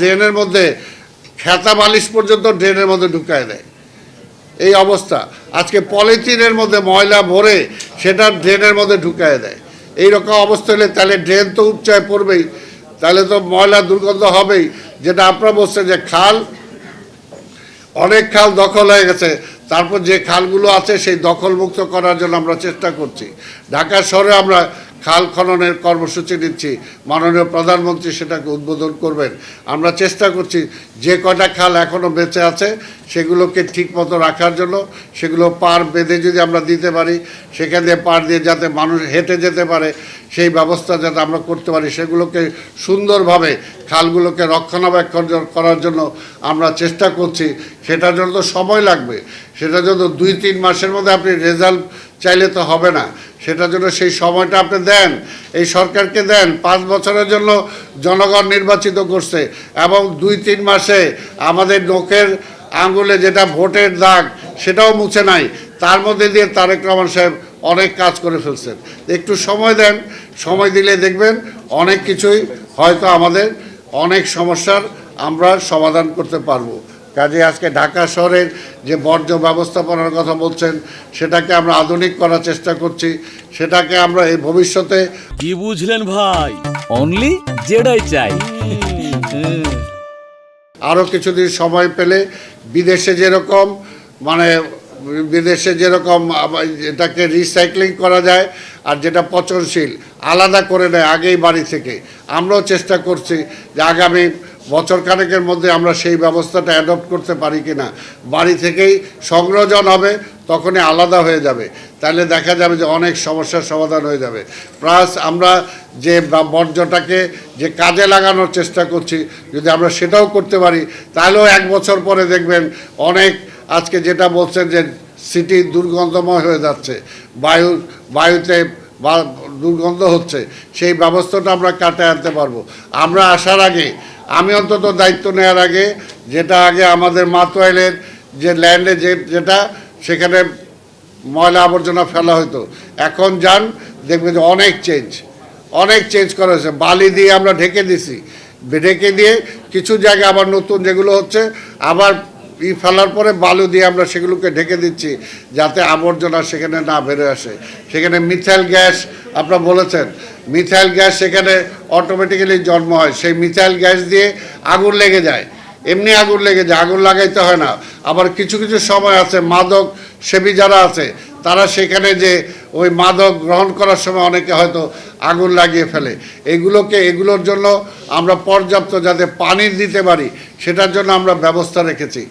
ড্রেনের মধ্যে খেতা বালিশ পর্যন্ত ড্রেনের মধ্যে ঢুকায় দেয়। এই অবস্থা। আজকে পলিথিনের মধ্যে ময়লা ভরে সেটা ড্রেনের মধ্যে ঢুকায় দেয়। এইরকম অবস্থা হলে তাহলে ড্রেন তো উচ্চায় পড়বেই, তাহলে তো ময়লা দুর্গন্ধ হবেই। যেটা আপনারা বলছেন যে খাল, অনেক খাল দখল হয়ে গেছে, তারপর যে খালগুলো আছে সেই দখলমুক্ত করার জন্য আমরা চেষ্টা করছি। ঢাকা শহরে আমরা খাল খননের কর্মসূচি নিচ্ছি, মাননীয় প্রধানমন্ত্রী সেটাকে উদ্বোধন করবেন। আমরা চেষ্টা করছি যে কয়টা খাল এখনও বেঁচে আছে সেগুলোকে ঠিকমতো রাখার জন্য, সেগুলো পার বেঁধে যদি আমরা দিতে পারি, সেখান দিয়ে পার দিয়ে যাতে মানুষ হেঁটে যেতে পারে সেই ব্যবস্থা যাতে আমরা করতে পারি, সেগুলোকে সুন্দরভাবে খালগুলোকে রক্ষণাবেক্ষণ করার জন্য আমরা চেষ্টা করছি। সেটার জন্য তো সময় লাগবে, সেটার জন্য 2-3 মাসের মধ্যে আপনি রেজাল্ট চাইলে তো হবে না। সেটার জন্য সেই সময়টা আপনি দেন, এই সরকারকে দেন। 5 বছরের জন্য জনগণ নির্বাচিত করছে এবং 2-3 মাসে আমাদের নখের আঙ্গুলে যেটা ভোটের দাগ সেটাও মুছে নাই। তার মধ্যে দিয়ে তারেক রহমান সাহেব অনেক কাজ করে ফেলছেন। একটু সময় দেন, সময় দিলে দেখবেন অনেক কিছুই হয়তো আমাদের অনেক সমস্যার আমরা সমাধান করতে পারবো। কাজে আজকে ঢাকা শহরের যে বর্জ্য ব্যবস্থাপনার কথা বলছেন সেটাকে আমরা আধুনিক করার চেষ্টা করছি। সেটাকে আমরা এই ভবিষ্যতে কি বুঝলেন ভাই, অনলি যেটাই চাই। আরও কিছুদিন সময় পেলে বিদেশে যেরকম এটাকে রিসাইক্লিং করা যায় আর যেটা পচনশীল আলাদা করে নেয় আগেই বাড়ি থেকে, আমরাও চেষ্টা করছি যে আগামী বছর খানেকের মধ্যে আমরা সেই ব্যবস্থাটা অ্যাডপ্ট করতে পারি কি না। বাড়ি থেকেই সংগ্রহজন হবে, তখনই আলাদা হয়ে যাবে, তাহলে দেখা যাবে যে অনেক সমস্যার সমাধান হয়ে যাবে। প্লাস আমরা যে বর্জ্যটাকে যে কাজে লাগানোর চেষ্টা করছি, যদি আমরা সেটাও করতে পারি তাহলেও 1 বছর পরে দেখবেন অনেক, আজকে যেটা বলছেন যে সিটি দুর্গন্ধময় হয়ে যাচ্ছে, বায়ুতে বা দুর্গন্ধ হচ্ছে, সেই ব্যবস্থাটা আমরা কাটায় আনতে পারবো। আমরা আসার আগে, আমি অন্তত দায়িত্ব নেওয়ার আগে, যেটা আগে আমাদের মাতোয়াইলের যে ল্যান্ডে যেটা সেখানে ময়লা আবর্জনা ফেলা হতো, এখন যান দেখবেন যে অনেক চেঞ্জ করা হয়েছে। বালি দিয়ে আমরা ঢেকে দিছি, ঢেকে দিয়ে কিছু জায়গায় আবার নতুন যেগুলো হচ্ছে আবার ফেলার পরে বালু দিয়ে আমরা সেগুলোকে ঢেকে দিচ্ছি যাতে আবর্জনা সেখানে না বেরো আসে। সেখানে মিথাইল গ্যাস আপনারা বলেছেন, মিথাইল গ্যাস সেখানে অটোমেটিক্যালি জন্ম হয়। সেই মিথাইল গ্যাস দিয়ে আগুন লেগে যায়, এমনি আগুন লেগে যায়, আগুন লাগাইতে হয় না। আবার কিছু সময় আছে মাদক সেবী যারা আছে তারা সেখানে যে ওই মাদক গ্রহণ করার সময় অনেকে হয়তো আগুন লাগিয়ে ফেলে। এগুলোর জন্য আমরা পর্যাপ্ত যাতে পানি দিতে পারি সেটার জন্য আমরা ব্যবস্থা রেখেছি।